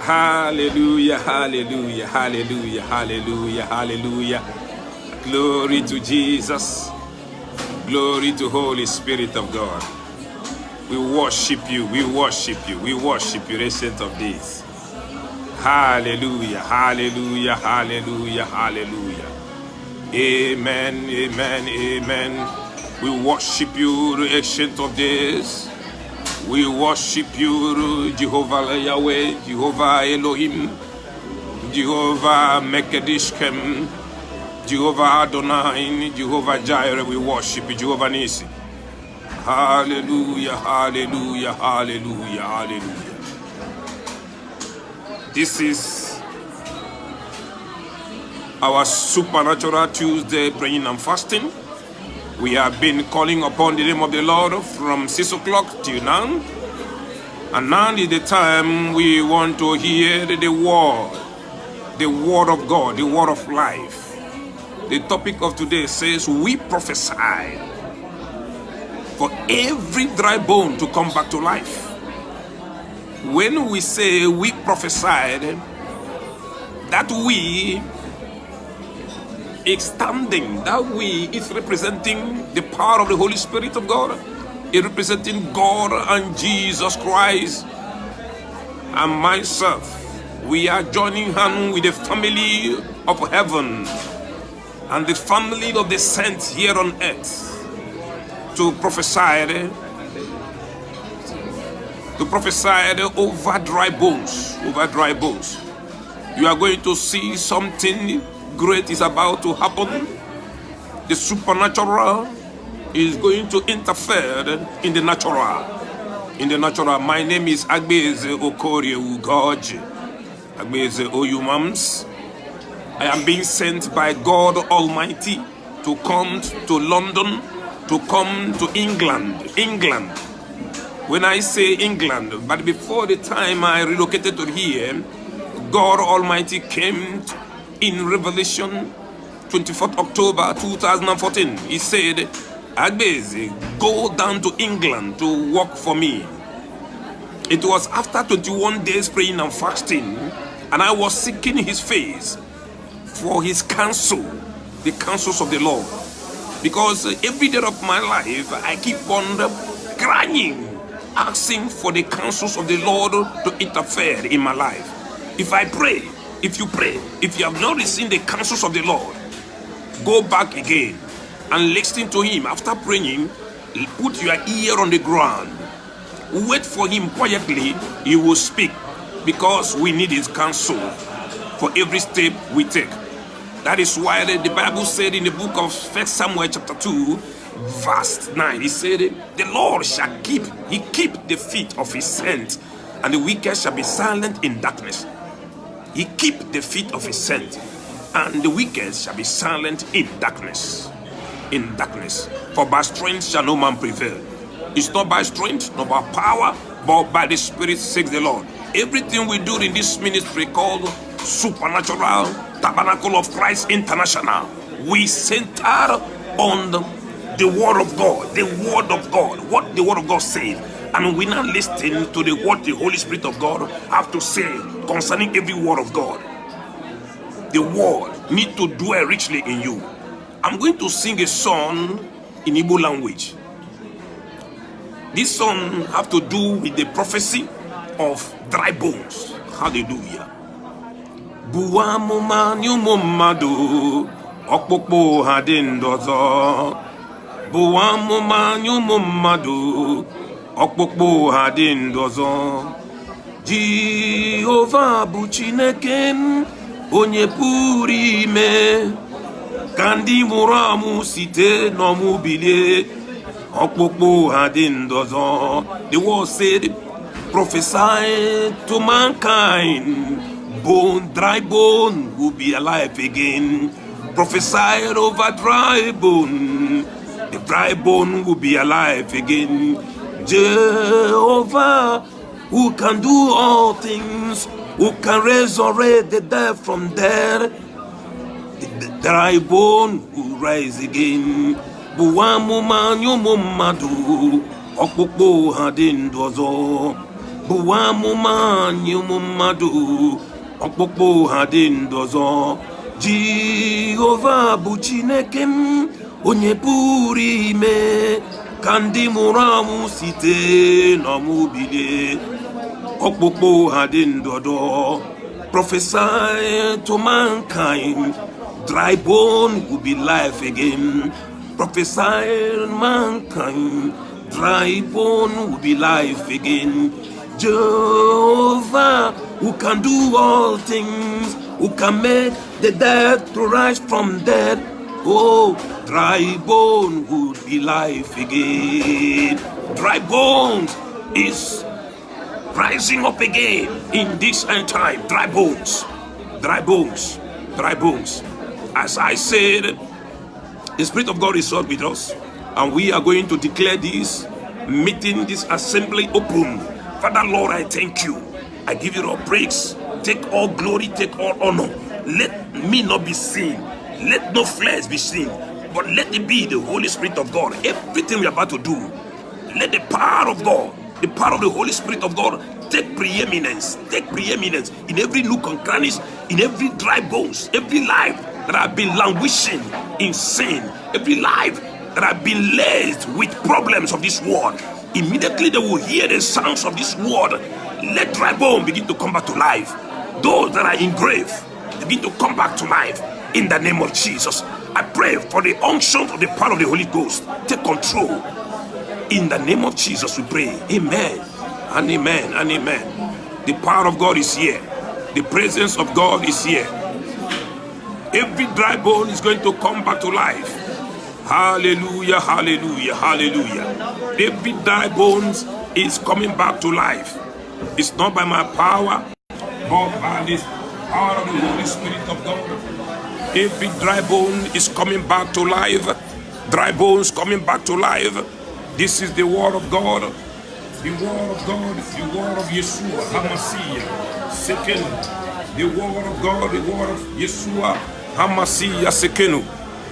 Hallelujah, hallelujah, hallelujah, hallelujah, hallelujah. Glory to Jesus. Glory to Holy Spirit of God. We worship you, we worship you, we worship you, Ancient of Days. Hallelujah, hallelujah, hallelujah, hallelujah. Amen, amen, amen. We worship you, the Ancient of Days. We worship you, Jehovah Yahweh, Jehovah Elohim, Jehovah Mekedishkem, Jehovah Adonai, Jehovah Jireh. We worship you, Jehovah Nisi. Hallelujah, hallelujah, hallelujah, hallelujah. This is our Supernatural Tuesday praying and fasting. We have been calling upon the name of the Lord from 6 o'clock till now. And now is the time we want to hear the word of God, the word of life. The topic of today says, we prophesy for every dry bone to come back to life. When we say we prophesied, that we is standing, that we is representing the power of the Holy Spirit of God. It representing God and Jesus Christ and myself. We are joining hands with the family of heaven and the family of the saints here on earth to prophesy over dry bones, over dry bones. You are going to see something great is about to happen. The supernatural is going to interfere in the natural. In the natural, my name is Agbeze Okorie Ugoji, Agbeze Oyumams. I am being sent by God Almighty to come to London, to come to England. When I say England, but before the time I relocated to here, God Almighty came in Revelation 24th October 2014. He said, Agbeze, go down to England to work for me. It was after 21 days praying and fasting, and I was seeking his face for his counsel, the counsels of the Lord. Because every day of my life, I keep on crying, asking for the counsels of the Lord to interfere in my life. If I pray, if you pray, if you have not received the counsels of the Lord, go back again and listen to him. After praying, put your ear on the ground. Wait for him quietly. He will speak, because we need his counsel for every step we take. That is why the Bible said in the book of 1 Samuel chapter 2, verse 9, he said, the Lord shall keep the feet of his saints, and the wicked shall be silent in darkness. He keep the feet of his saints, and the wicked shall be silent in darkness. In darkness. For by strength shall no man prevail. It's not by strength, not by power, but by the Spirit, says the Lord. Everything we do in this ministry called Supernatural Tabernacle of Christ International, we center on the Word of God, the Word of God, what the Word of God says. And we now listen to what the Holy Spirit of God have to say concerning every word of God. The Word need to dwell richly in you. I'm going to sing a song in Igbo language. This song have to do with the prophecy of dry bones. Hallelujah. Buamuma nyumumadu okpokpo hadindozo. Buamuma nyumumadu okpokpo hadindozo. Jehovah bụ Chineke onye pụrụ ime. Kandi muramu site no mubile okpokpo hadindozo. The word said, prophesy to mankind, dry bone will be alive again. Prophesy over dry bone, the dry bone will be alive again. Jehovah, who can do all things, who can resurrect the dead from dead, the dry bone will rise again. Buwamu manyu mumadu okpokpo hadindozo. Buamuma nyumumadu okpokpo hadindozo Jehovah bụ Chineke m onye pụrụ ime ka ndị mụrụ amụ site n'ọnwụ bilie okpokpo hadindodo prophesy to mankind dry bone will be life again prophesy mankind dry bone will be life again Jehovah, who can do all things, who can make the dead to rise from dead. Oh, dry bone would be life again. Dry bones is rising up again in this end time. Dry bones, dry bones, dry bones. As I said, the Spirit of God is out with us, and we are going to declare this meeting, this assembly open. Father, Lord, I thank you. I give you all praise. Take all glory, take all honor. Let me not be seen. Let no flesh be seen. But let it be the Holy Spirit of God. Everything we are about to do, let the power of God, the power of the Holy Spirit of God, take preeminence in every nook and crannies, in every dry bones, every life that have been languishing in sin, every life that have been laced with problems of this world. Immediately they will hear the sounds of this word. Let dry bone begin to come back to life. Those that are in grave begin to come back to life in the name of Jesus. I pray for the unction of the power of the Holy Ghost. Take control. In the name of Jesus we pray. Amen and amen and amen. The power of God is here. The presence of God is here. Every dry bone is going to come back to life. Hallelujah, hallelujah, hallelujah. Every dry bones is coming back to life. It's not by my power, but by the power of the Holy Spirit of God. Every dry bone is coming back to life. Dry bones coming back to life. This is the word of God. The word of God, the word of Yeshua, HaMashiach, Sekenu. The word of God, the word of Yeshua, HaMashiach, Sekenu.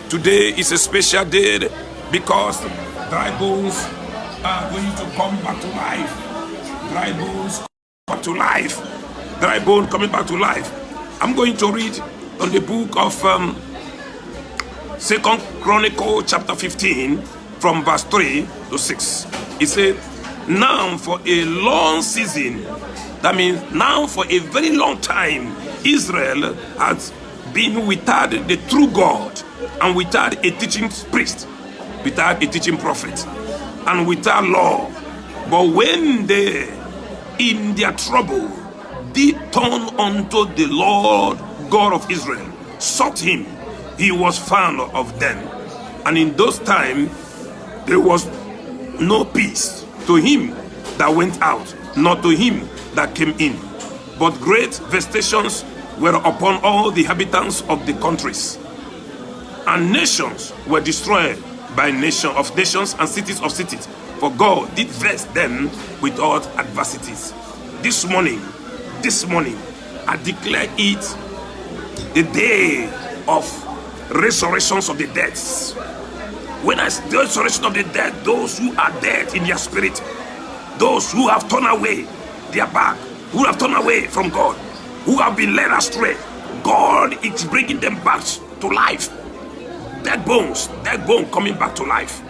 Today is a special day because dry bones are going to come back to life. Dry bones come back to life. Dry bone coming back to life. I'm going to read on the book of 2 Chronicles chapter 15 from verse 3 to 6. It said, now for a long season, that means now for a very long time, Israel has been without the true God, and without a teaching priest, without a teaching prophet, and without law. But when they, in their trouble, did turn unto the Lord God of Israel, sought him, he was found of them. And in those times, there was no peace to him that went out, nor to him that came in. But great vexations were upon all the inhabitants of the countries. And nations were destroyed by nations and cities of cities. For God did vex them with all adversities. This morning, I declare it the day of resurrections of the dead. When I say the resurrection of the dead, those who are dead in their spirit, those who have turned away their back, who have turned away from God, who have been led astray, God is bringing them back to life. Dead bone coming back to life.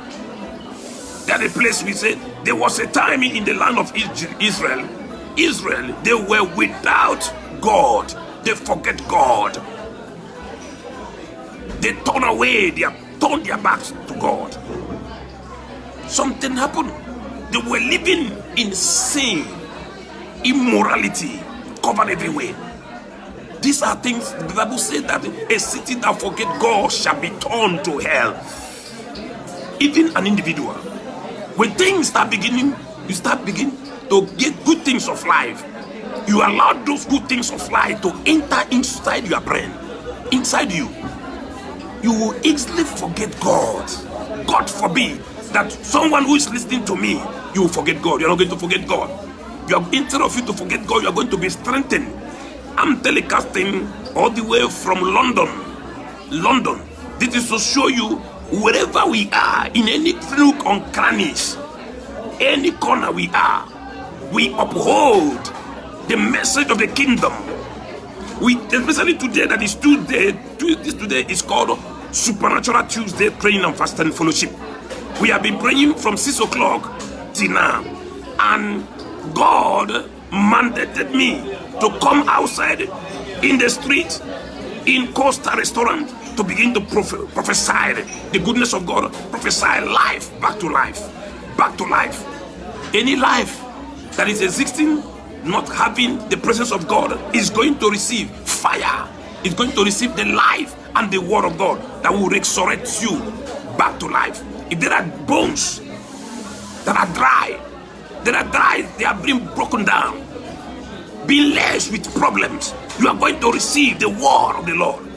That the place we said there was a time in the land of Israel, they were without God. They forget God. They turned their backs to God. Something happened. They were living in sin, immorality covered everywhere. These are things the Bible said that a city that forget God shall be turned to hell. Even an individual. When things start beginning, you start beginning to get good things of life. You allow those good things of life to enter inside your brain, inside you. You will easily forget God. God forbid that someone who is listening to me, you will forget God. You are not going to forget God. Instead of you to forget God, you are going to be strengthened. I'm telecasting all the way from London. This is to show you wherever we are, in any nook and crannies, any corner we are, We uphold the message of the kingdom. We, especially today, that is Tuesday. This today is called Supernatural Tuesday Praying and Fasting Fellowship. We have been praying from 6 o'clock till now, and God mandated me to come outside in the street, in Costa Restaurant, to begin to prophesy the goodness of God, prophesy life, back to life, back to life. Any life that is existing, not having the presence of God, is going to receive fire, is going to receive the life and the word of God that will resurrect you back to life. If there are bones that are dry, they are being broken down, being laced with problems, you are going to receive the word of the Lord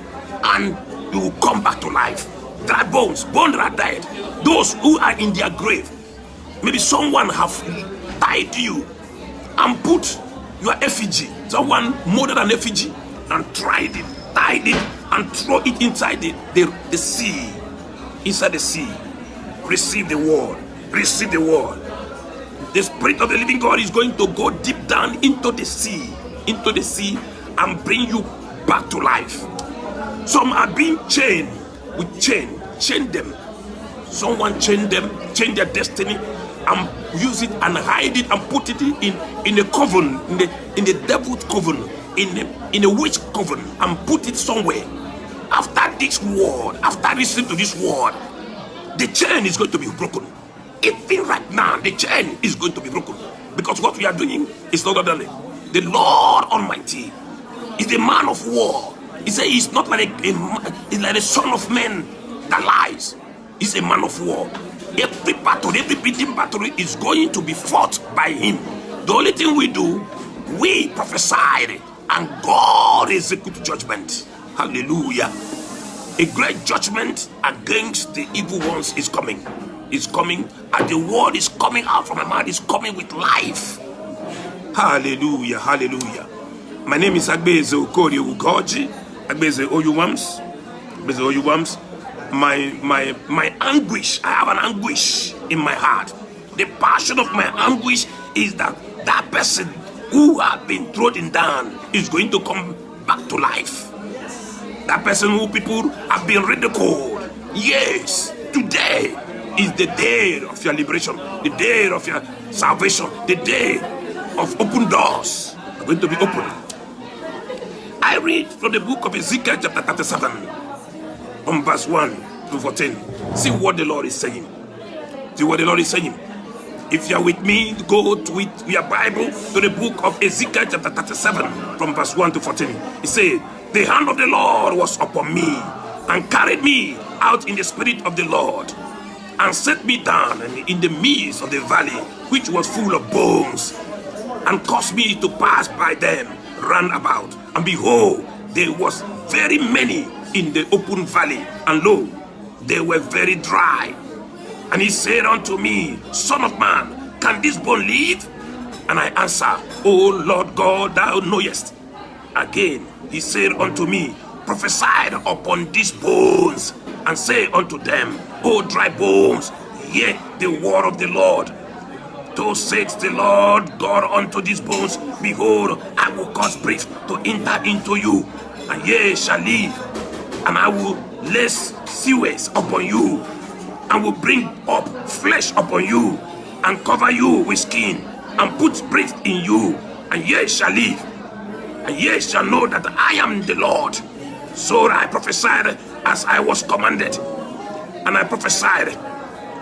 and you will come back to life. Dry bones that are dead, those who are in their grave. Maybe someone have tied you and put your effigy, someone molded an effigy and tied it and throw it inside the sea, inside the sea. Receive the word, receive the word. The Spirit of the living God is going to go deep down into the sea, and bring you back to life. Some are being chained with chain them. Someone chain them, chain their destiny, and use it and hide it and put it in a coven, in the devil's coven, in a witch coven, and put it somewhere. After this word, after listening to this word, the chain is going to be broken. Even right now, the chain is going to be broken, because what we are doing is not other than the Lord Almighty is the man of war. He said he's not like he's like a son of man that lies. He's a man of war. Every battle, every beating battle is going to be fought by him. The only thing we do, we prophesy, and God executes judgment. Hallelujah. A great judgment against the evil ones is coming. It's coming, and the word is coming out from my mouth. Is coming with life. Hallelujah, hallelujah. My name is Agbeze Okori Ugoji, Agbeze Oyuwams. Agbeze Oyuwams. My anguish, I have an anguish in my heart. The passion of my anguish is that that person who has been trodden down is going to come back to life. That person who people have been ridiculed. Yes, today is the day of your liberation, the day of your salvation, the day of open doors are going to be open. I read from the book of Ezekiel chapter 37, from verse 1 to 14. See what the Lord is saying. See what the Lord is saying. If you are with me, go to it, your Bible, to the book of Ezekiel chapter 37, from verse 1 to 14. It says, the hand of the Lord was upon me, and carried me out in the spirit of the Lord, and set me down in the midst of the valley, which was full of bones, and caused me to pass by them round about. And behold, there was very many in the open valley, and lo, they were very dry. And he said unto me, Son of man, can this bone live? And I answer, O Lord God, thou knowest. Again he said unto me, prophesy upon these bones, and say unto them, O dry bones, hear the word of the Lord. Thus saith the Lord God unto these bones, behold, I will cause breath to enter into you, and ye shall live. And I will lay sewers upon you, and will bring up flesh upon you, and cover you with skin, and put breath in you, and ye shall live. And ye shall know that I am the Lord. So I prophesied as I was commanded, and I prophesied,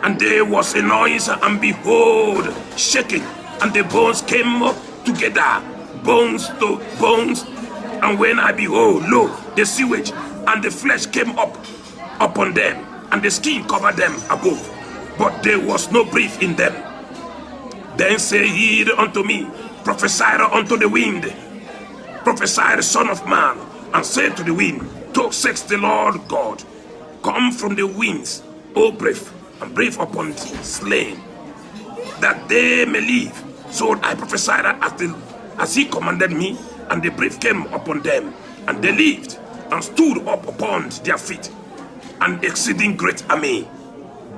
and there was a noise, and behold, shaking, and the bones came up together, bones to bones. And when I behold, lo, the sewage and the flesh came up upon them, and the skin covered them above, but there was no breath in them. Then say he unto me, prophesy unto the wind, prophesy, the Son of Man, and say to the wind, thus saith the Lord God, come from the winds, O breath, and breathe upon slain, that they may live. So I prophesied as he commanded me, and the breath came upon them, and they lived, and stood up upon their feet, an exceeding great army.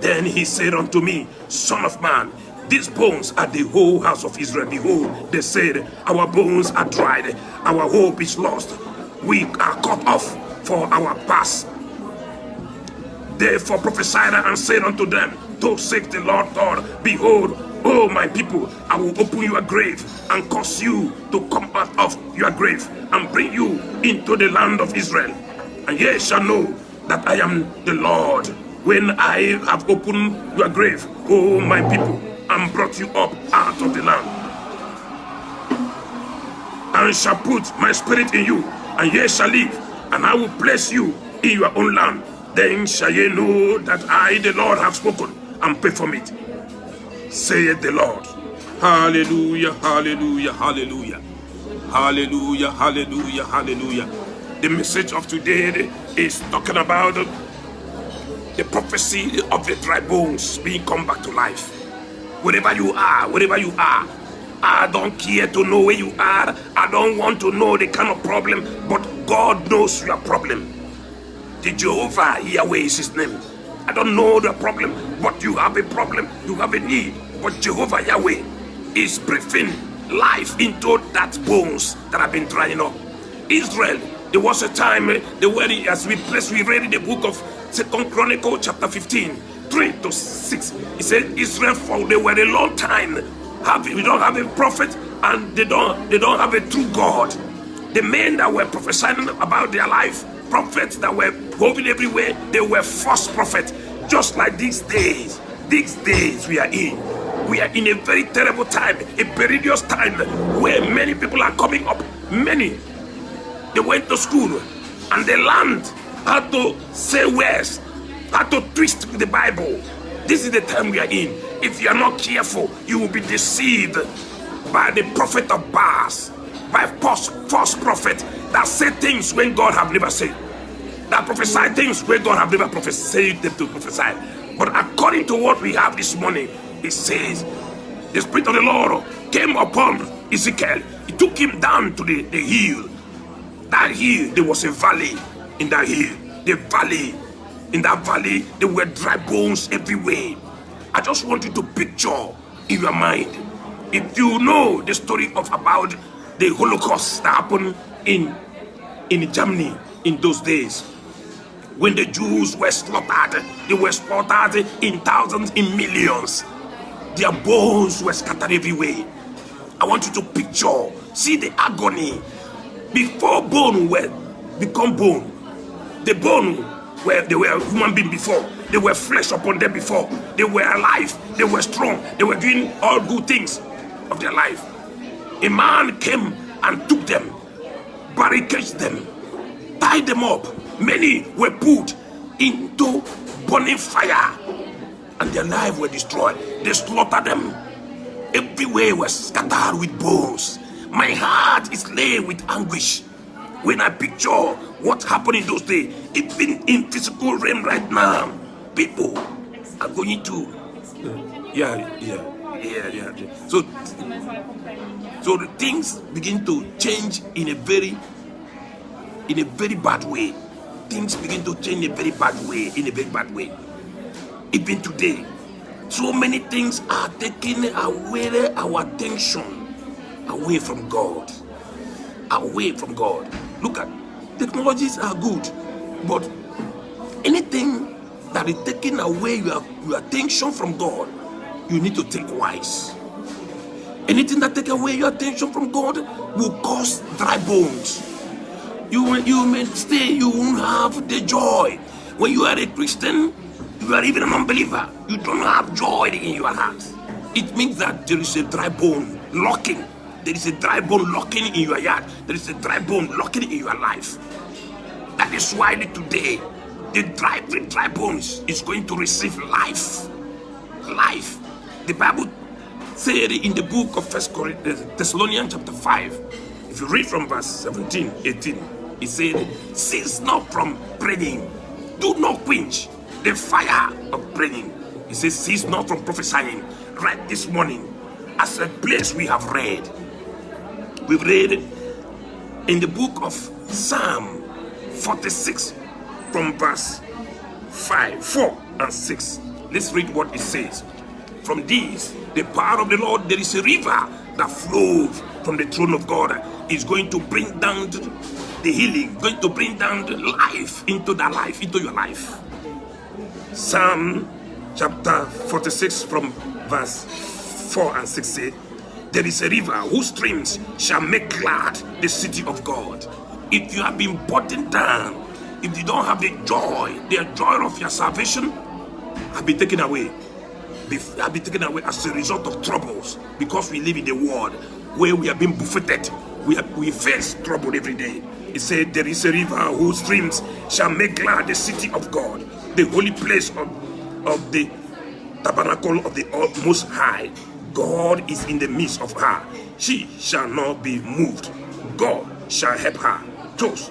Then he said unto me, Son of man, These bones are the whole house of Israel. Behold, they said, our bones are dried, our hope is lost, we are cut off for our past. Therefore prophesied and said unto them, thus saith the Lord God, behold, O my people, I will open your grave and cause you to come out of your grave and bring you into the land of Israel. And ye shall know that I am the Lord, when I have opened your grave, O my people, and brought you up out of the land, and shall put my spirit in you, and ye shall live, and I will place you in your own land. Then shall ye know that I, the Lord, have spoken and perform it, saith the Lord. Hallelujah, hallelujah, hallelujah. Hallelujah, hallelujah, hallelujah. The message of today is talking about the prophecy of the dry bones being come back to life. Wherever you are, I don't care to know where you are. I don't want to know the kind of problem, but God knows your problem. The Jehovah Yahweh is his name. I don't know the problem, but you have a problem, you have a need. But Jehovah Yahweh is breathing life into that bones that have been drying up. Israel, there was a time they were, as we read in the book of 2 Chronicles chapter 15, 3-6. It said Israel, for they were a long time we don't have a prophet, and they don't have a true God. The men that were prophesying about their life, prophets that were going everywhere, they were false prophets. Just like these days we are in. We are in a very terrible time, a perilous time, where many people are coming up. Many, they went to school and they learned how to say words, how to twist the Bible. This is the time we are in. If you are not careful, you will be deceived by the prophet of Baals, by false prophet that say things when God have never said, that prophesy things when God have never prophesied them to prophesy. But according to what we have this morning, it says the Spirit of the Lord came upon Ezekiel. He took him down to the hill. That hill, there was a valley in that hill. In that valley, there were dry bones everywhere. I just want you to picture in your mind, if you know the story about the Holocaust that happened in Germany in those days, when the Jews were slaughtered, they were slaughtered in thousands, in millions. Their bones were scattered everywhere. I want you to picture, see the agony. Before bone were become bone, the bone they were human being before, they were flesh upon them before, they were alive, they were strong, they were doing all good things of their life. A man came and took them, barricaded them, tied them up. Many were put into burning fire, and their lives were destroyed. They slaughtered them. Everywhere was scattered with bones. My heart is laid with anguish when I picture what happened in those days. Even in physical realm right now, people are going to so the things begin to change in a very bad way. Things begin to change in a very bad way. Even today, so many things are taking away our attention away from God. Look at, technologies are good, but anything that is taking away your attention from God, you need to think wise. Anything that takes away your attention from God will cause dry bones. You may stay, you won't have the joy. When you are a Christian, you are even an unbeliever, you don't have joy in your heart. It means that there is a dry bone locking. There is a dry bone locking in your heart. There is a dry bone locking in your life. That is why today, the dry bones is going to receive life. Life. The Bible said in the book of 1 Thessalonians chapter 5, if you read from verse 17, 18, it said, cease not from praying. Do not quench the fire of praying. It says, cease not from prophesying. Right this morning, as a place we have read. We've read in the book of Psalm 46 from verse 5, 4 and 6. Let's read what it says. from this, the power of the Lord, there is a river that flows from the throne of God. Is going to bring down the healing, going to bring down the life into that life, into your life. Psalm chapter 46 from verse 4 and 6 say, there is a river whose streams shall make glad the city of God. If you have been burdened down, if you don't have the joy of your salvation, have been taken away. Have been taken away as a result of troubles, because we live in a world where we are being buffeted. We face trouble every day. It said, there is a river whose streams shall make glad the city of God, the holy place of the tabernacle of the Most High. God is in the midst of her. She shall not be moved. God shall help her. Just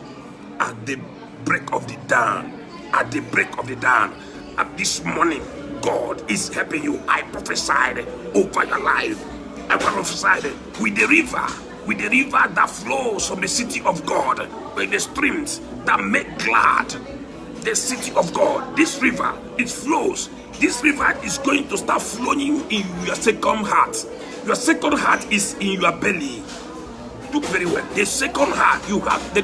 at the break of the dawn, at the break of the dawn, at this morning, God is helping you. I prophesied over your life. I prophesied with the river that flows from the city of God, with the streams that make glad the city of God. This river, it flows. This river is going to start flowing in your second heart. Your second heart is in your belly. Look very well. The second heart you have, there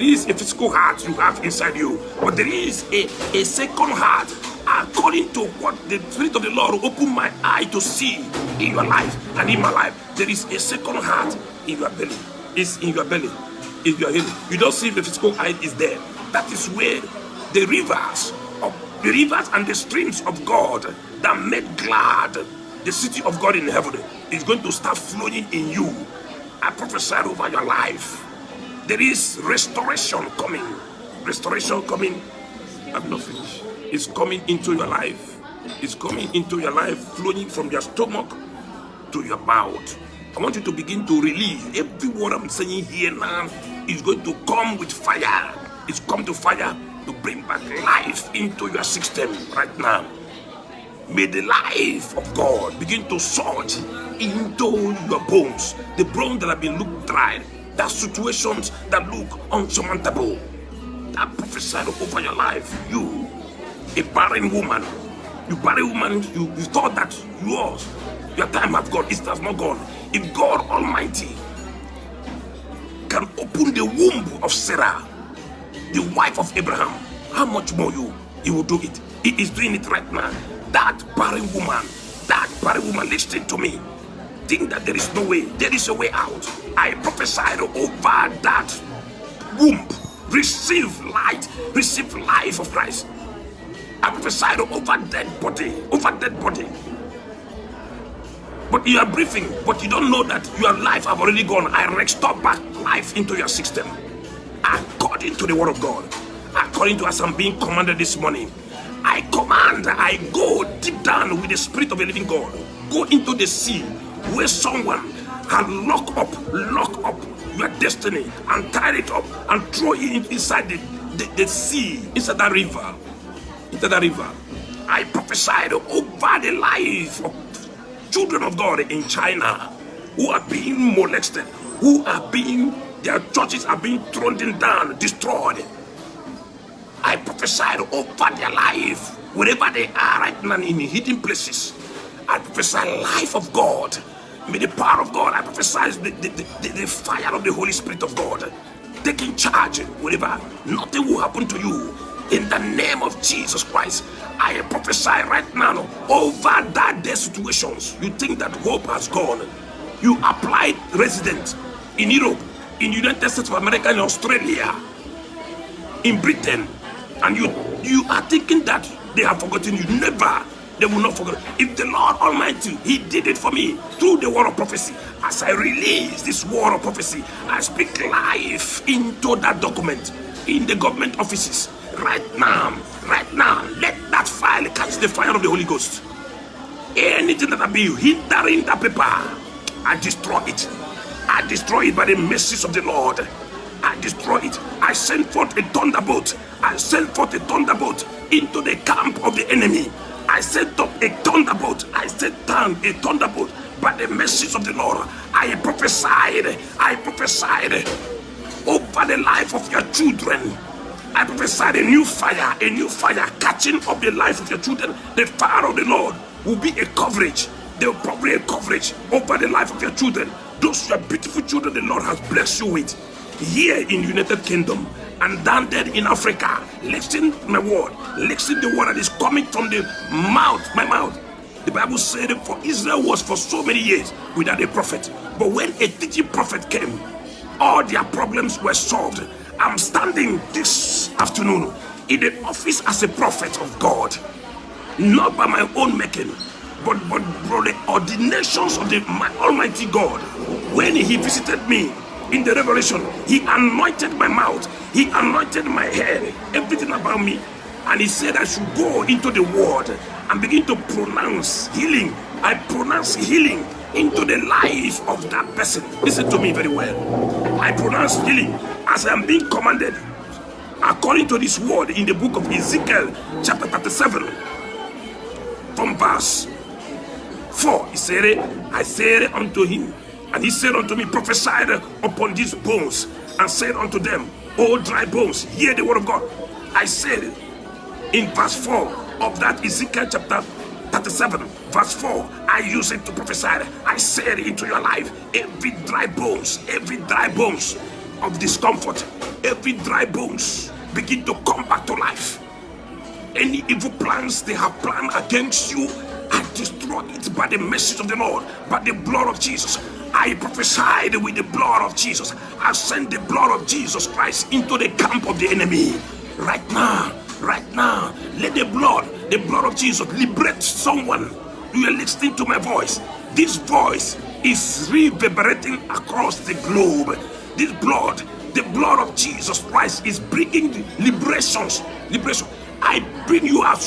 is a physical heart you have inside you, but there is a second heart. According to what the Spirit of the Lord opened my eye to see in your life and in my life, there is a second heart in your belly. It's in your belly. If you are healing, you don't see the physical eye is there. That is where the rivers and the streams of God that made glad the city of God in heaven is going to start flowing in you. I prophesy over your life. There is restoration coming. Restoration coming. I'm not finished. It's coming into your life. It's coming into your life, flowing from your stomach to your mouth. I want you to begin to release. Every word I'm saying here now is going to come with fire. It's come to fire to bring back life into your system right now. May the life of God begin to surge into your bones. The bones that have been looked dry. That situations that look unsurmountable. That prophesied over your life. You, a barren woman. You barren woman, you thought that your time has gone. It has not gone. If God Almighty can open the womb of Sarah, the wife of Abraham, how much more he will do it. He is doing it right now. That barren woman, listen to me. Think that there is no way. There is a way out. I prophesied over that womb. Receive light. Receive life of Christ. I prophesied over dead body. But you are breathing, but you don't know that your life have already gone. I restore back life into your system. According to the word of God. According to as I'm being commanded this morning. I command, I go deep down with the Spirit of the living God. Go into the sea where someone can lock up your destiny and tie it up and throw it inside the sea, inside that river. Into that river. I prophesied over the life of children of God in China who are being molested, their churches are being thrown down, destroyed. I prophesied over their life, wherever they are right now in hidden places. I prophesy life of God. May the power of God, I prophesy the fire of the Holy Spirit of God taking charge wherever. Nothing will happen to you. In the name of Jesus Christ, I prophesy right now over that their situations. You think that hope has gone. You applied resident in Europe, in United States of America, in Australia, in Britain, and you are thinking that they have forgotten you. Never. They will not forget. If the Lord Almighty, He did it for me through the word of prophecy. As I release this word of prophecy, I speak life into that document, in the government offices. Right now, let that file catch the fire of the Holy Ghost. Anything that be hindering that paper, I destroy it. I destroy it by the mercies of the Lord. I destroy it. I send forth a thunderbolt. I send forth a thunderbolt into the camp of the enemy. I sent up a thunderbolt. I sent down a thunderbolt by the mercies of the Lord. I prophesied over the life of your children. I prophesied a new fire catching up the life of your children. The fire of the Lord will be a coverage. There will probably a coverage over the life of your children. Those are beautiful children the Lord has blessed you with. Here in United Kingdom and down there in Africa, listen my word. Listen the word that is coming from the mouth, my mouth. The Bible said that for Israel was for so many years without a prophet. But when a teaching prophet came, all their problems were solved. I'm standing this afternoon in the office as a prophet of God, not by my own making, but the ordinations of the Almighty God. When He visited me in the revelation, He anointed my mouth, He anointed my head, everything about me, and He said I should go into the word and begin to pronounce healing. I pronounce healing into the life of that person. Listen to me very well. I pronounce healing as I am being commanded according to this word in the book of Ezekiel chapter 37 from verse 4. He said, I said unto him, and he said unto me, prophesied upon these bones, and said unto them, O dry bones, hear the word of God. I said in verse 4 of that Ezekiel chapter 37 verse 4, I use it to prophesy. I said into your life, every dry bones of discomfort, every dry bones begin to come back to life. Any evil plans they have planned against you, I destroy it by the message of the Lord, by the blood of Jesus. I prophesied with the blood of Jesus. I send the blood of Jesus Christ into the camp of the enemy. Right now, let the blood of Jesus liberate someone. You are listening to my voice. This voice is reverberating across the globe. This blood, the blood of Jesus Christ, is bringing liberation. I bring you out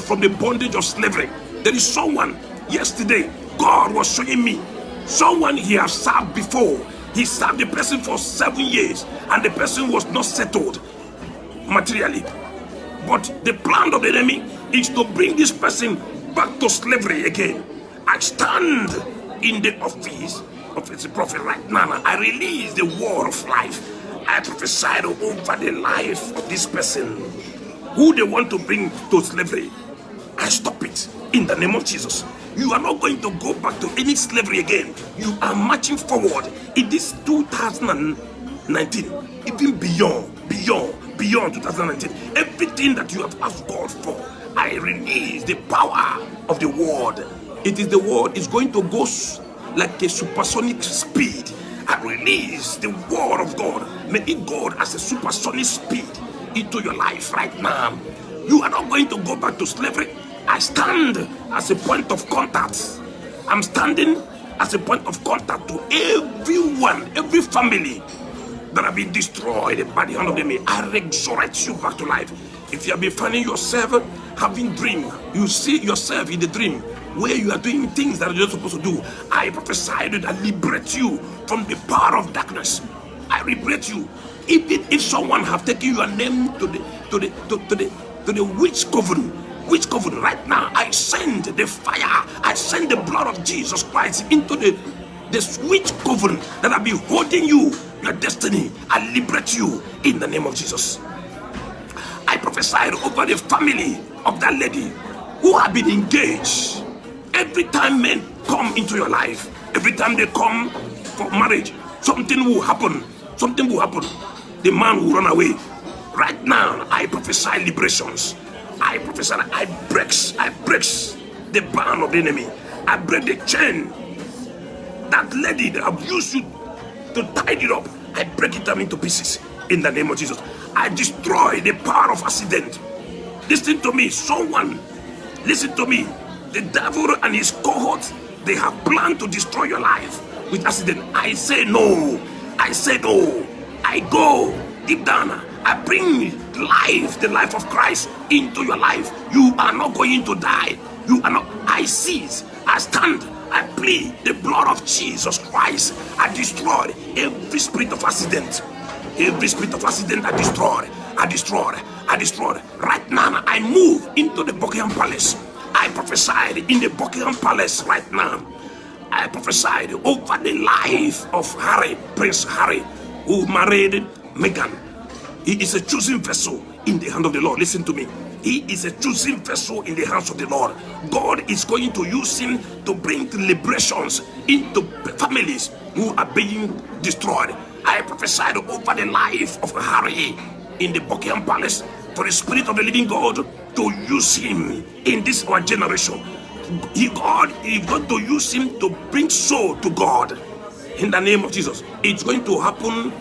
from the bondage of slavery. There is someone yesterday, God was showing me, someone He has served before. He served the person for 7 years and the person was not settled materially. But the plan of the enemy is to bring this person back to slavery again. I stand in the office of a prophet right now. I release the word of life. I prophesy over the life of this person who they want to bring to slavery. I stop it in the name of Jesus. You are not going to go back to any slavery again. You are marching forward in this 2019, even beyond 2019. Everything that you have asked God for, I release the power of the word. It is the word is going to go like a supersonic speed. I release the word of God. May it go as a supersonic speed into your life right now. You are not going to go back to slavery. I stand as a point of contact. I'm standing as a point of contact to everyone, every family that have been destroyed by the hand of the enemy. I resurrect you back to life. If you have been finding yourself having dream, you see yourself in the dream where you are doing things that you're not supposed to do, I prophesy that I liberate you from the power of darkness. I liberate you. Even if someone have taken your name to the witch coven, right now I send the fire, I send the blood of Jesus Christ into the witch coven that have been holding you, your destiny. I liberate you in the name of Jesus. I prophesied over the family of that lady who have been engaged. Every time men come into your life, every time they come for marriage, something will happen. The man will run away. Right now, I prophesy liberations. I prophesy, I break the band of the enemy. I break the chain. That lady that have used you to tie it up, I break it down into pieces in the name of Jesus. I destroy the power of accident. Listen to me, someone. Listen to me. The devil and his cohorts, they have planned to destroy your life with accident. I say no. I say no. I go deep down. I bring life, the life of Christ into your life. You are not going to die. You are not. I seize. I stand. I plead the blood of Jesus Christ. I destroy every spirit of accident. Every spirit of accident I destroy. I destroy. Right now, I move into the Buckingham Palace. I prophesied in the Buckingham Palace right now. I prophesied over the life of Harry, Prince Harry, who married Meghan. He is a chosen vessel in the hand of the Lord. Listen to me. He is a chosen vessel in the hands of the Lord. God is going to use him to bring liberations into families who are being destroyed. I prophesied over the life of Harry in the Buckingham Palace for the Spirit of the living God to use him in this our generation. God is going to use him to bring soul to God. In the name of Jesus, it's going to happen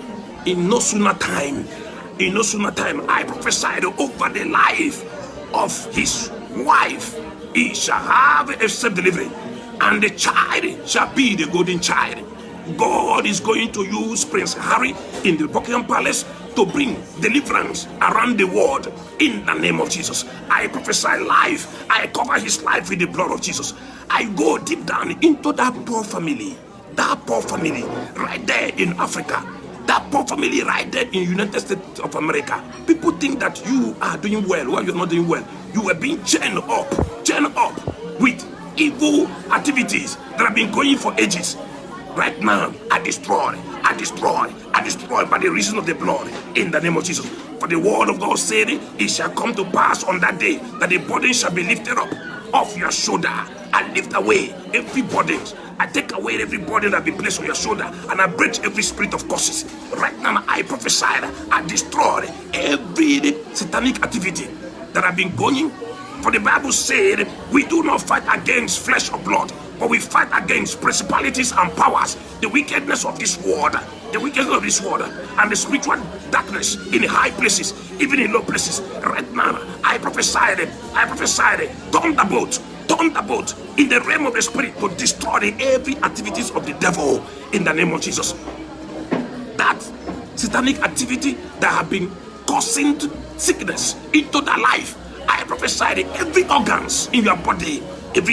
in no sooner time. In no sooner time, I prophesied over the life of his wife. He shall have a safe delivery, and the child shall be the golden child. God is going to use Prince Harry in the Buckingham Palace to bring deliverance around the world. In the name of Jesus, I prophesy life. I cover his life with the blood of Jesus. I go deep down into that poor family right there in Africa, that poor family right there in United States of America. People think that you are doing well while you're not doing well. You are being chained up with evil activities that have been going for ages. Right now, I destroy by the reason of the blood in the name of Jesus. For the word of God said, it shall come to pass on that day that the burden shall be lifted up off your shoulder. I lift away every burden. I take away every burden that be placed on your shoulder, and I break every spirit of curses. Right now, I prophesy, I destroy every satanic activity that have been going. For the Bible said, we do not fight against flesh or blood, but we fight against principalities and powers, the wickedness of this world, and the spiritual darkness in the high places, even in low places. Right now, I prophesied, thunderbolt in the realm of the spirit to destroy every activities of the devil in the name of Jesus. That satanic activity that have been causing sickness into their life, I prophesied every organs in your body, in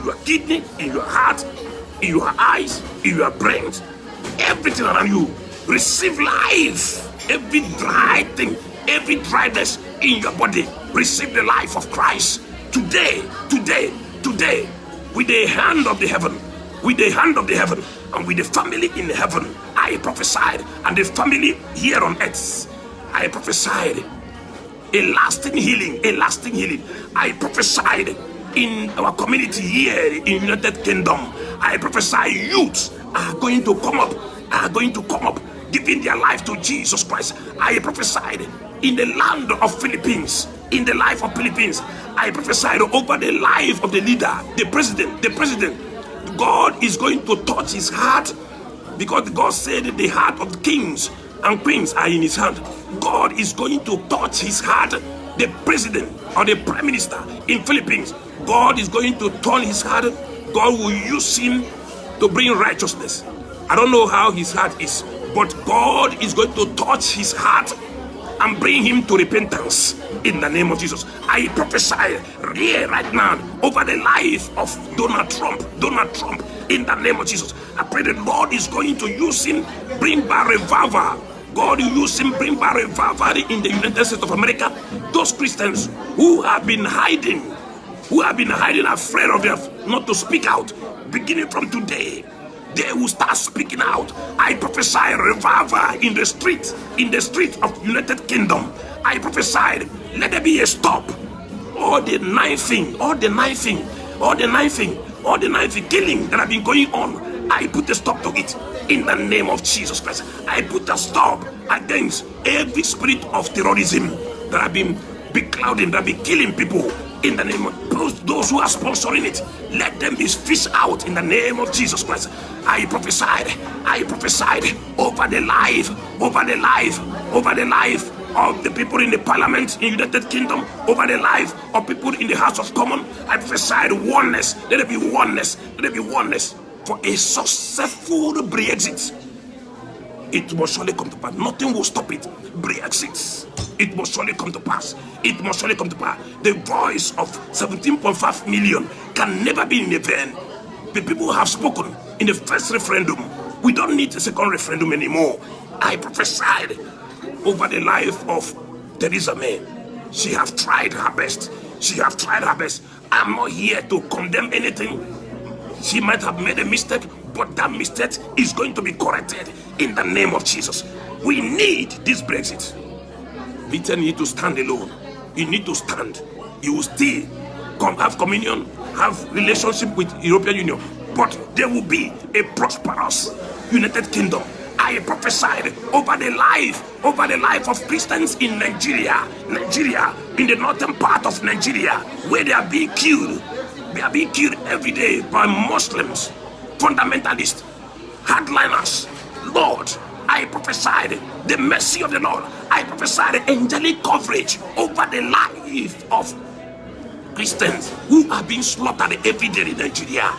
your kidney, in your heart, in your eyes, in your brains, everything around you, receive life. Every dry thing, every dryness in your body, receive the life of Christ. Today, with the hand of the heaven, and with the family in heaven, I prophesied, and the family here on earth, I prophesied a lasting healing. I prophesied in our community here in United Kingdom. I prophesy youths are going to come up, giving their life to Jesus Christ. I prophesied in the land of Philippines, in the life of Philippines. I prophesied over the life of the leader, the president. God is going to touch his heart, because God said the heart of kings and queens are in his hand. God is going to touch his heart, the president or the prime minister in Philippines. God is going to turn his heart. God will use him to bring righteousness. I don't know how his heart is, but God is going to touch his heart and bring him to repentance in the name of Jesus. I prophesy here right now over the life of Donald Trump in the name of Jesus. I pray the Lord is going to use him, bring back revival. God will use him, bring back revival in the United States of America. Those Christians who have been hiding, afraid of not to speak out, beginning from today, they will start speaking out. I prophesy revival in the street of United Kingdom. I prophesied, let there be a stop. All the knifing, killing that have been going on, I put a stop to it in the name of Jesus Christ. I put a stop against every spirit of terrorism that have been beclouding, that have been killing people. In the name of those who are sponsoring it, let them be fished out in the name of Jesus Christ. I prophesied over the life of the people in the parliament in United Kingdom, over the life of people in the House of Commons. I prophesied oneness. Let there be oneness for a successful Brexit. It must surely come to pass. Nothing will stop it. Brexit. It must surely come to pass. The voice of 17.5 million can never be in vain. The people have spoken in the first referendum. We don't need a second referendum anymore. I prophesied over the life of Theresa May. She has tried her best. I'm not here to condemn anything. She might have made a mistake, but that mistake is going to be corrected in the name of Jesus. We need this Brexit. Britain need to stand alone. you need to stand. You will still have communion, have relationship with European Union, but there will be a prosperous United Kingdom. I prophesied over the life of Christians in Nigeria, in the northern part of Nigeria, where they are being killed. They are being killed every day by Muslims, fundamentalists, hardliners. Lord, I prophesied the mercy of the Lord. I prophesied angelic coverage over the life of Christians who are being slaughtered every day in Nigeria.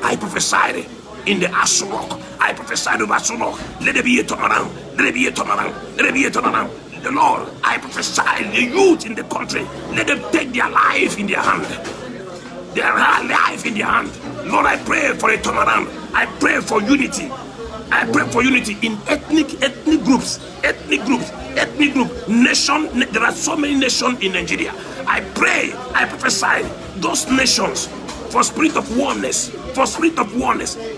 I prophesied in the Asurok. I prophesied over Asurok. Let there be a turnaround. Let there be a turnaround. Let there be a turnaround. The Lord, I prophesied the youth in the country. Let them take their life in their hand. Their life in their hand. Lord, I pray for a turnaround. I pray for unity. I pray for unity in ethnic groups, nation. There are so many nations in Nigeria. I pray, I prophesy those nations for spirit of oneness,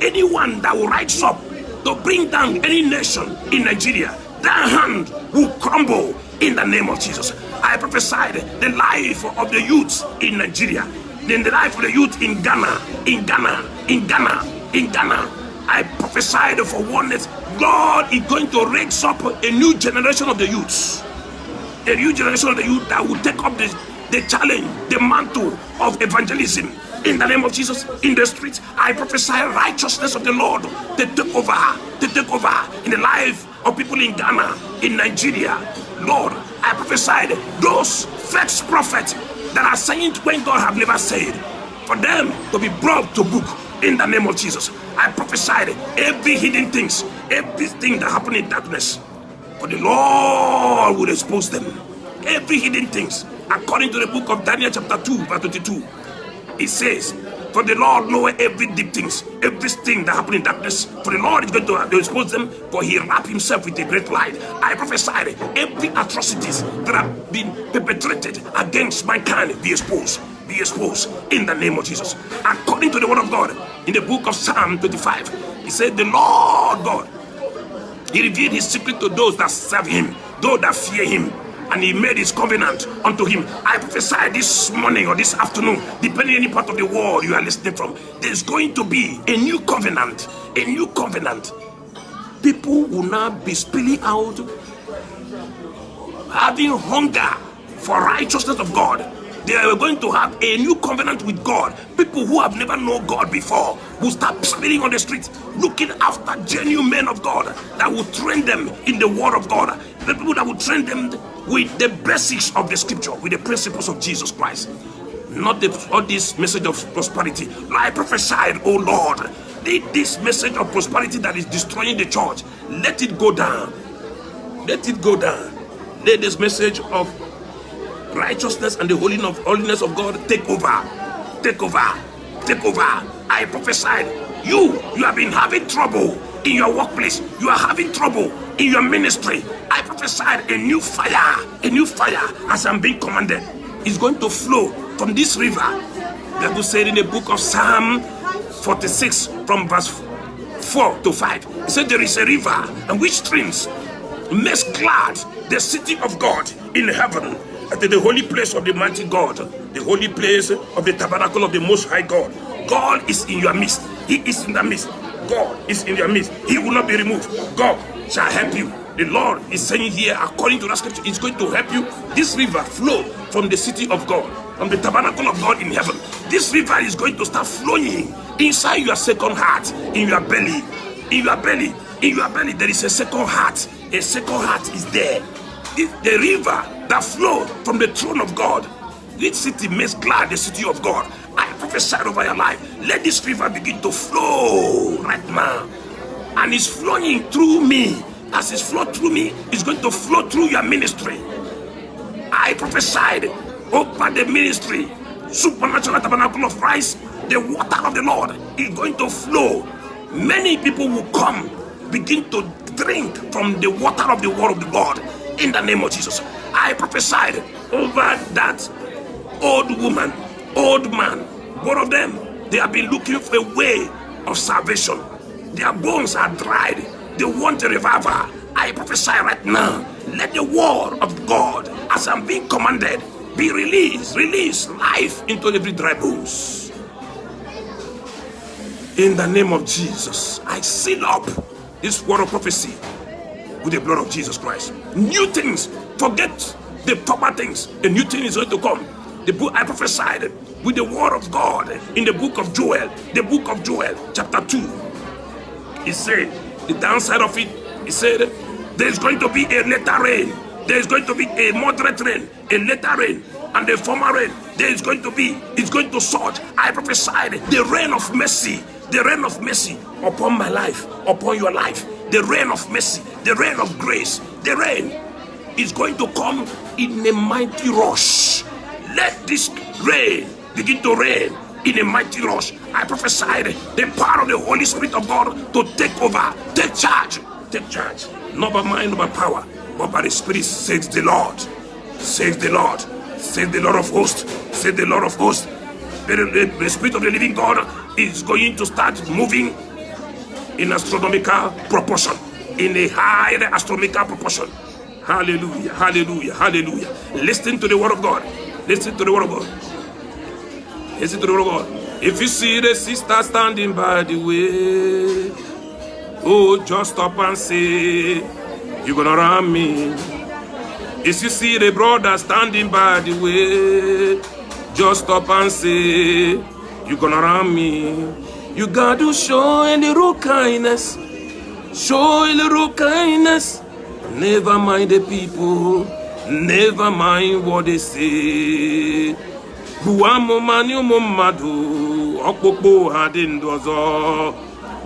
Anyone that will rise up to bring down any nation in Nigeria, that hand will crumble in the name of Jesus. I prophesied the life of the youth in Nigeria, then the life of the youth in Ghana. I prophesied for oneness. God is going to raise up a new generation of the youths. A new generation of the youth that will take up the challenge, the mantle of evangelism. In the name of Jesus, in the streets, I prophesy righteousness of the Lord to take over in the life of people in Ghana, in Nigeria. Lord, I prophesied those false prophets that are saying when God have never said, for them to be brought to book. In the name of Jesus, I prophesied every hidden things, everything that happened in darkness, for the Lord will expose them. Every hidden things, according to the book of Daniel chapter 2 verse 22, it says, for the Lord knoweth every deep things, everything that happened in darkness, for the Lord is going to expose them, for he wrapped himself with a great light. I prophesied every atrocities that have been perpetrated against mankind be exposed in the name of Jesus. According to the word of God in the book of Psalm 25, he said, the Lord God, he revealed his secret to those that serve him, those that fear him, and he made his covenant unto him. I prophesy this morning or this afternoon, depending on any part of the world you are listening from, there's going to be a new covenant. People will now be spilling out, having hunger for righteousness of God. They are going to have a new covenant with God. People who have never known God before will start spilling on the streets, looking after genuine men of God that will train them in the word of God. The people that will train them with the basics of the scripture, with the principles of Jesus Christ. Not all this message of prosperity. I prophesied, oh Lord, this message of prosperity that is destroying the church, let it go down. Let this message of righteousness and the holiness of God take over. I prophesied, you have been having trouble in your workplace, you are having trouble in your ministry. I prophesied a new fire as I'm being commanded is going to flow from this river. The Bible said in the book of Psalm 46 from verse 4 to 5, it said there is a river and which streams makes glad the city of God in heaven, at the holy place of the mighty God, the holy place of the tabernacle of the most high God. God is in your midst. He is in the midst. God is in your midst. He will not be removed. God shall help you. The Lord is saying here, according to that scripture, it's going to help you. This river flow from the city of God, from the tabernacle of God in heaven. This river is going to start flowing inside your second heart, in your belly. In your belly, there is a second heart. A second heart is there. The river that flowed from the throne of God. This city makes glad the city of God. I prophesy over your life. Let this river begin to flow right now. And it's flowing through me. As it's flowed through me, it's going to flow through your ministry. I prophesied over the ministry. Supernatural tabernacle of Christ. The water of the Lord is going to flow. Many people will come, begin to drink from the water of the word of the God. In the name of Jesus, I prophesied over that old woman, old man, both of them, they have been looking for a way of salvation. Their bones are dried. They want a revival. I prophesy right now, let the word of God, as I'm being commanded, Be released. Release life into every dry bones. In the name of Jesus, I seal up this word of prophecy with the blood of Jesus Christ. New things, forget the former things. A new thing is going to come. The book I prophesied with the word of God in the book of Joel, chapter 2. He said, the downside of it, he said, there's going to be a later rain. There's going to be a moderate rain, a later rain, and the former rain. It's going to surge. I prophesied the rain of mercy upon my life, upon your life. The rain of mercy, the rain of grace, the rain is going to come in a mighty rush. Let this rain begin to rain in a mighty rush. I prophesied the power of the Holy Spirit of God to take over, take charge, not by mind, not by power, but by the Spirit, says the Lord. Says the Lord. Says the Lord of hosts. Says the Lord of hosts. The Spirit of the living God is going to start moving in astronomical proportion, in a higher astronomical proportion. Hallelujah, hallelujah, hallelujah. Listen to the word of God. Listen to the word of God. Listen to the word of God. If you see the sister standing by the way, oh, just stop and say, you're gonna ram me. If you see the brother standing by the way, just stop and say, you're gonna ram me. You got to show a little kindness. Show a little kindness. Never mind the people. Never mind what they say. Buamu manu mumadu. Okpokpo hadindozo.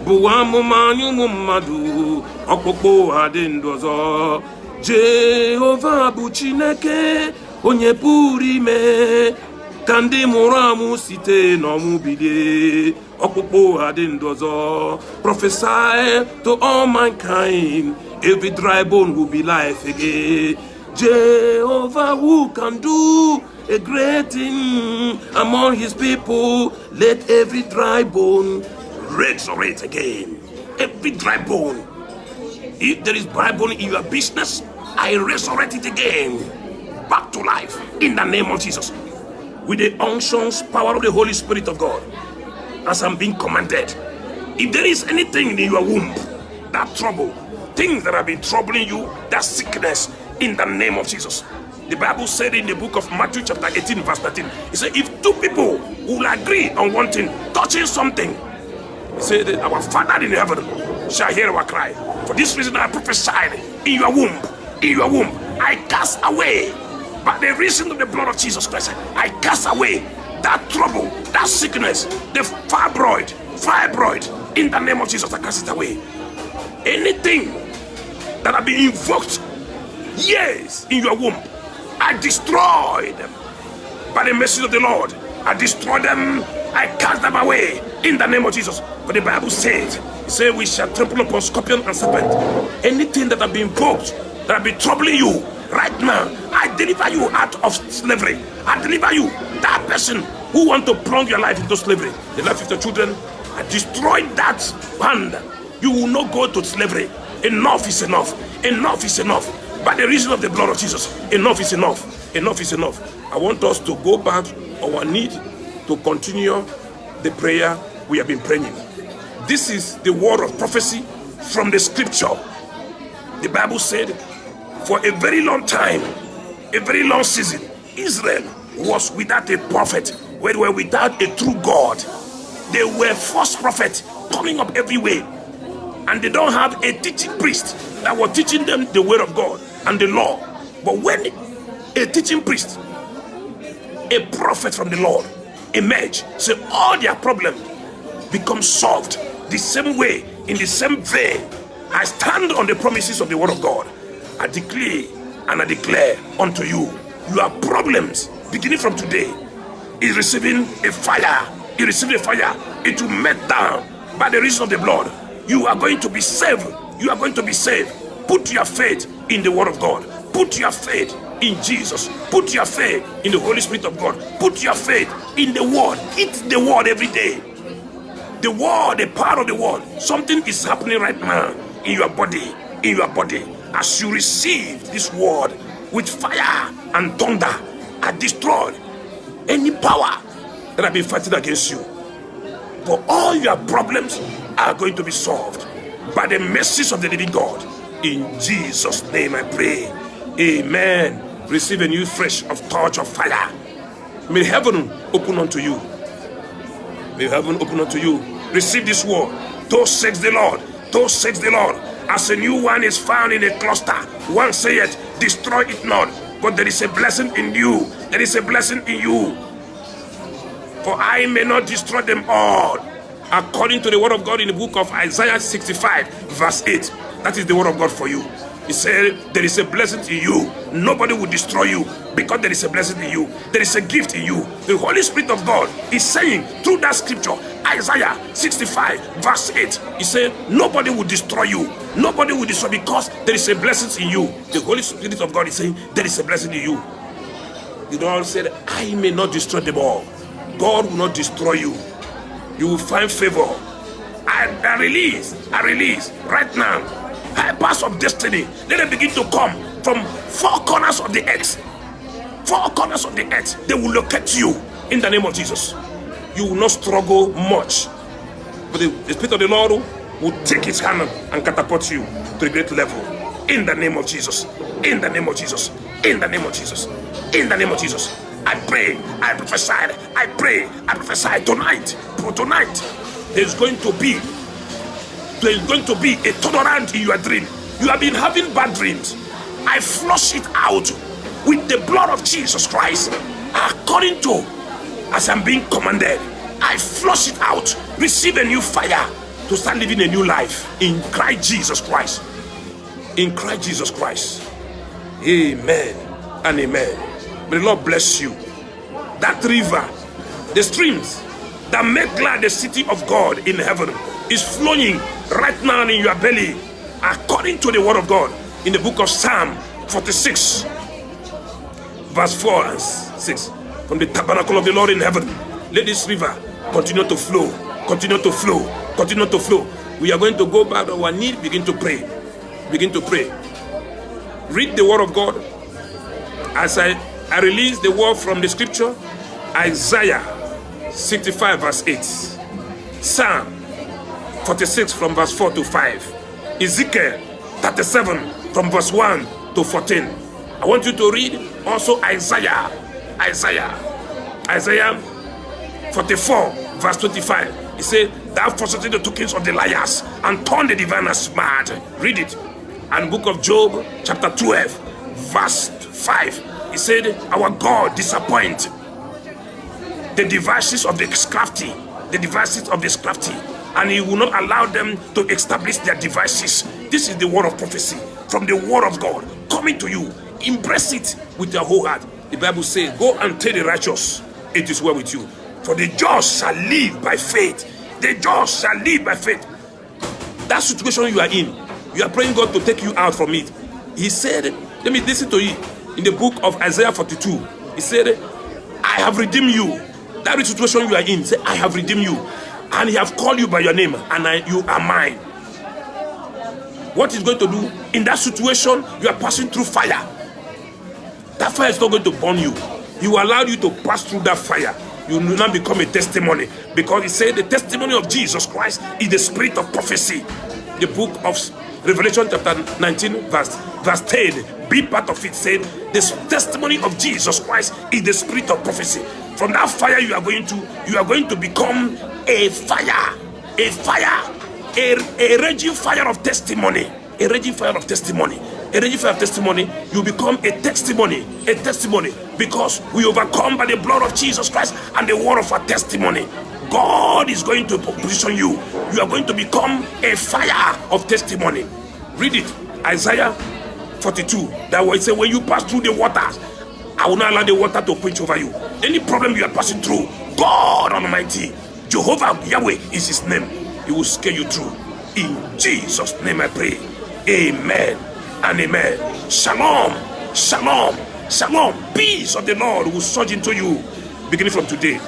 Buamu manu mumadu. Okpokpo hadindozo. Jehovah bụ Chineke onye pụrụ ime ka ndị mụrụ amụ site n'ọnwụ bilie. Ọkpụkpụ adị ndụ ọzọ. Prophesy to all mankind, every dry bone will be life again. Jehovah, who can do a great thing among his people, let every dry bone resurrect again. Every dry bone. If there is dry bone in your business, I resurrect it again back to life in the name of Jesus, with the unctions power of the Holy Spirit of God, as I'm being commanded. If there is anything in your womb, that trouble, things that have been troubling you, that sickness, in the name of Jesus. The Bible said in the book of Matthew chapter 18 verse 13, it said, if two people will agree on one thing, touching something, it said that our Father in heaven shall hear our cry. For this reason I prophesied in your womb, I cast away, by the reason of the blood of Jesus Christ, I cast away that trouble, that sickness, the fibroid, in the name of Jesus, I cast it away. Anything that have been invoked years in your womb, I destroy them by the mercy of the Lord. I destroy them, I cast them away in the name of Jesus. But the Bible says, we shall trample upon scorpion and serpent. Anything that have been invoked, that have been troubling you right now, I deliver you out of slavery. I deliver you, that person who want to plunge your life into slavery, the life of your children. I destroy that band. You will not go to slavery. Enough is enough. Enough is enough. By the reason of the blood of Jesus, enough is enough. Enough is enough. I want us to go back on our need to continue the prayer we have been praying. This is the word of prophecy from the scripture. The Bible said, for a very long time, a very long season, Israel was without a prophet. They were without a true God. They were false prophets coming up everywhere. And they don't have a teaching priest that was teaching them the word of God and the law. But when a teaching priest, a prophet from the Lord, emerged, so all their problems become solved the same way, in the same vein. I stand on the promises of the word of God. I declare and I declare unto you, your problems beginning from today is receiving a fire. It receiving a fire. It will melt down by the reason of the blood. You are going to be saved. You are going to be saved. Put your faith in the word of God. Put your faith in Jesus. Put your faith in the Holy Spirit of God. Put your faith in the word. Eat the word every day. The word, the power of the word. Something is happening right now in your body. In your body. As you receive this word with fire and thunder, I destroy any power that have been fighting against you. For all your problems are going to be solved by the mercies of the living God. In Jesus' name I pray. Amen. Receive a new fresh of touch of fire. May heaven open unto you. May heaven open unto you. Receive this word. Thus says the Lord. Thus says the Lord. As a new one is found in a cluster, one saith, destroy it not. But there is a blessing in you. There is a blessing in you. For I may not destroy them all. According to the word of God in the book of Isaiah 65, verse 8. That is the word of God for you. He said, there is a blessing in you. Nobody will destroy you because there is a blessing in you. There is a gift in you. The Holy Spirit of God is saying through that scripture, Isaiah 65, verse 8. He said, nobody will destroy you. Nobody will destroy because there is a blessing in you. The Holy Spirit of God is saying, there is a blessing in you. The Lord said, I may not destroy them all. God will not destroy you. You will find favor. I release right now. Helpers of destiny, let them begin to come from four corners of the earth. Four corners of the earth. They will locate you in the name of Jesus. You will not struggle much. But the Spirit of the Lord will take his hand and catapult you to a great level. In the name of Jesus. In the name of Jesus. In the name of Jesus. In the name of Jesus. I pray, I prophesy, I pray, I prophesy tonight. There's going to be a turnaround in your dream. You have been having bad dreams. I flush it out with the blood of Jesus Christ. According to as I'm being commanded, I flush it out. Receive a new fire to start living a new life in Christ Jesus Christ. In Christ Jesus Christ. Amen and amen. May the Lord bless you. That river, the streams that make glad the city of God in heaven is flowing right now in your belly, according to the word of God in the book of Psalm 46, verse 4 and 6. From the tabernacle of the Lord in heaven, let this river continue to flow, continue to flow, continue to flow. We are going to go back to our knee, begin to pray. Begin to pray. Read the word of God. As I release the word from the scripture, Isaiah 65 verse 8, Psalm 46 from verse 4 to 5, Ezekiel 37 from verse 1 to 14. I want you to read also Isaiah 44 verse 25. He said, thou forsaken the tokens of the liars and turn the diviners mad. Read it. And book of Job chapter 12 verse 5. He said, our God disappoint the devices of the crafty, and he will not allow them to establish their devices. This is the word of prophecy from the word of God coming to you. Embrace it with your whole heart. The Bible says, go and tell the righteous, it is well with you. For the just shall live by faith. The just shall live by faith. That situation you are in, you are praying God to take you out from it. He said, let me listen to you. In the book of Isaiah 42, he said, I have redeemed you. That situation you are in, say, I have redeemed you. And he have called you by your name, and you are mine. What is going to do in that situation? You are passing through fire. That fire is not going to burn you. He will allow you to pass through that fire. You will not become a testimony, because he said the testimony of Jesus Christ is the spirit of prophecy. The book of Revelation chapter 19 verse 10, be part of it, said the testimony of Jesus Christ is the spirit of prophecy. From that fire you are going to become a fire, a raging fire of testimony, a raging fire of testimony, a raging fire of testimony. You become a testimony, because we overcome by the blood of Jesus Christ and the word of our testimony. God is going to position you. You are going to become a fire of testimony. Read it, Isaiah 42. That way it says, when you pass through the waters, I will not allow the water to quench over you. Any problem you are passing through, God Almighty, Jehovah Yahweh is his name. He will scare you through. In Jesus' name I pray. Amen and amen. Shalom, shalom, shalom. Peace of the Lord will surge into you beginning from today.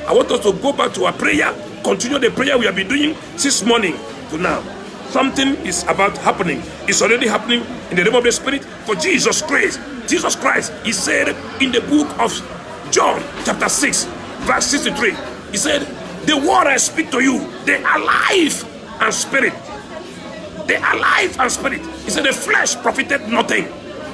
I want us to go back to our prayer. Continue the prayer we have been doing since morning to now. Something is about happening. It's already happening in the realm of the spirit for Jesus Christ. Jesus Christ, he said in the book of John chapter 6 verse 63, he said, the word I speak to you, they are life and spirit. They are life and spirit. He said the flesh profited nothing.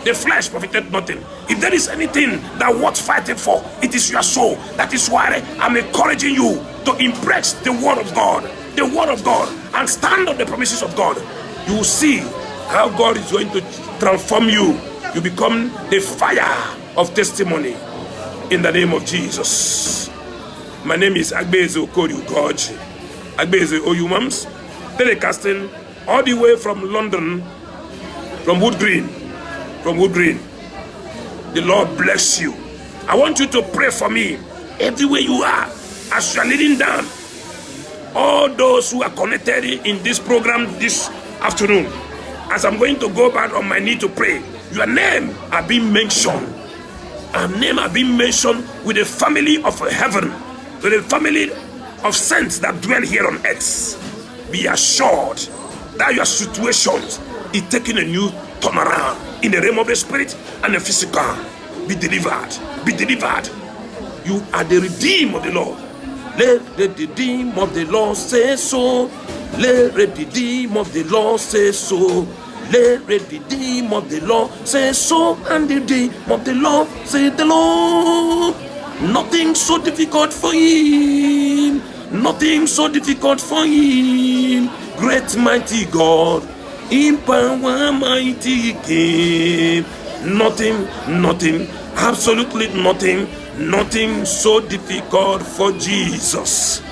The flesh profited nothing. If there is anything that worth fighting for, it is your soul. That is why I'm encouraging you to embrace the word of God. The word of God, and stand on the promises of God. You will see how God is going to transform you. You become the fire of testimony in the name of Jesus. My name is Agbeze Okori Ugoji. Agbeze Oyumams, telecasting all the way from London, from Wood Green. From Wood Green. The Lord bless you. I want you to pray for me everywhere you are as you are leading down. All those who are connected in this program this afternoon, as I'm going to go back on my knee to pray, your name are being mentioned. Our name are being mentioned with the family of heaven, with the family of saints that dwell here on earth. Be assured that your situations is taking a new turnaround in the realm of the spirit and the physical. Be delivered. Be delivered. You are the redeemed of the Lord. Let the redeemed of the Lord say so. Let the redeemed of the Lord say so. Let the redeemed of the Lord say so. And the redeemed of the Lord say the Lord. Nothing so difficult for him. Nothing so difficult for him. Great mighty God, in power mighty King. Nothing, absolutely nothing so difficult for Jesus.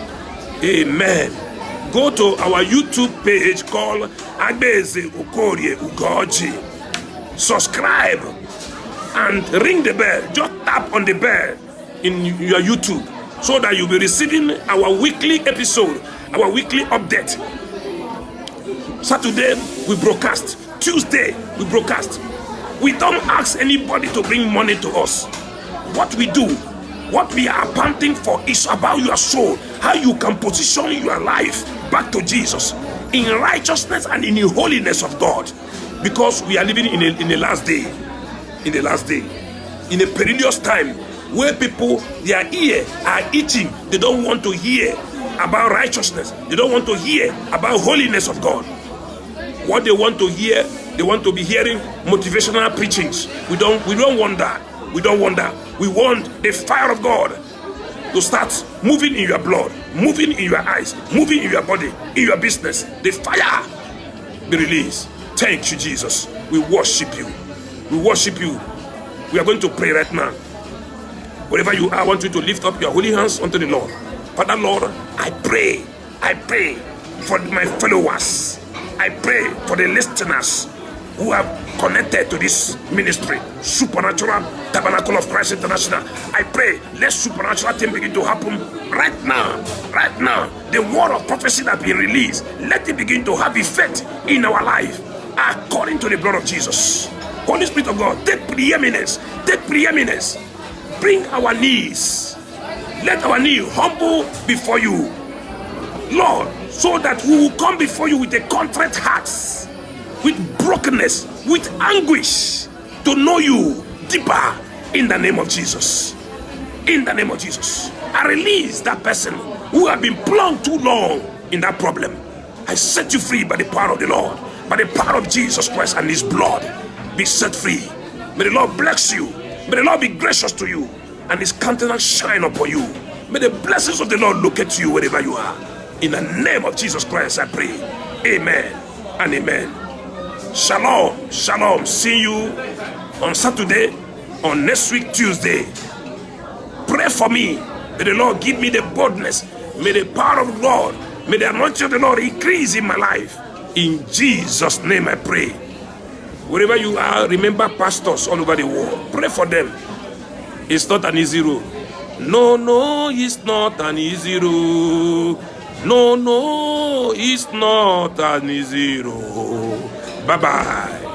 Amen. Go to our YouTube page called Agbeze Okori Ugoji. Subscribe and ring the bell. Just tap on the bell in your YouTube so that you'll be receiving our weekly episode, our weekly update. Saturday we broadcast. Tuesday we broadcast. We don't ask anybody to bring money to us. What we do, what we are panting for is about your soul. How you can position your life back to Jesus in righteousness and in the holiness of God. Because we are living in the last day. In the last day. In a perilous time where people, their ear are itching. They don't want to hear about righteousness. They don't want to hear about holiness of God. What they want to hear, they want to be hearing motivational preachings. We don't want that. We don't want that. We want the fire of God to start moving in your blood, moving in your eyes, moving in your body, in your business. The fire be released. Thank you, Jesus. We worship you. We worship you. We are going to pray right now. Wherever you are, I want you to lift up your holy hands unto the Lord. Father, Lord, I pray for my followers. I pray for the listeners who are connected to this ministry, Supernatural Tabernacle of Christ International. I pray, let supernatural things begin to happen right now. Right now, the word of prophecy that been released, let it begin to have effect in our life, according to the blood of Jesus. Holy Spirit of God, take preeminence. Take preeminence. Bring our knees. Let our knee humble before you, Lord, so that we will come before you with a contrite hearts, with brokenness, with anguish, to know you deeper in the name of Jesus. In the name of Jesus. I release that person who have been plugged too long in that problem. I set you free by the power of the Lord, by the power of Jesus Christ and his blood. Be set free. May the Lord bless you. May the Lord be gracious to you and his countenance shine upon you. May the blessings of the Lord locate you wherever you are. In the name of Jesus Christ I pray. Amen and amen. Shalom, shalom. See you on Saturday, on next week Tuesday. Pray for me. May the Lord give me the boldness. May the power of God, may the anointing of the Lord increase in my life. In Jesus' name I pray. Wherever you are, remember pastors all over the world. Pray for them. It's not an easy road. No, it's not an easy road. No, it's not an easy road. Bye-bye.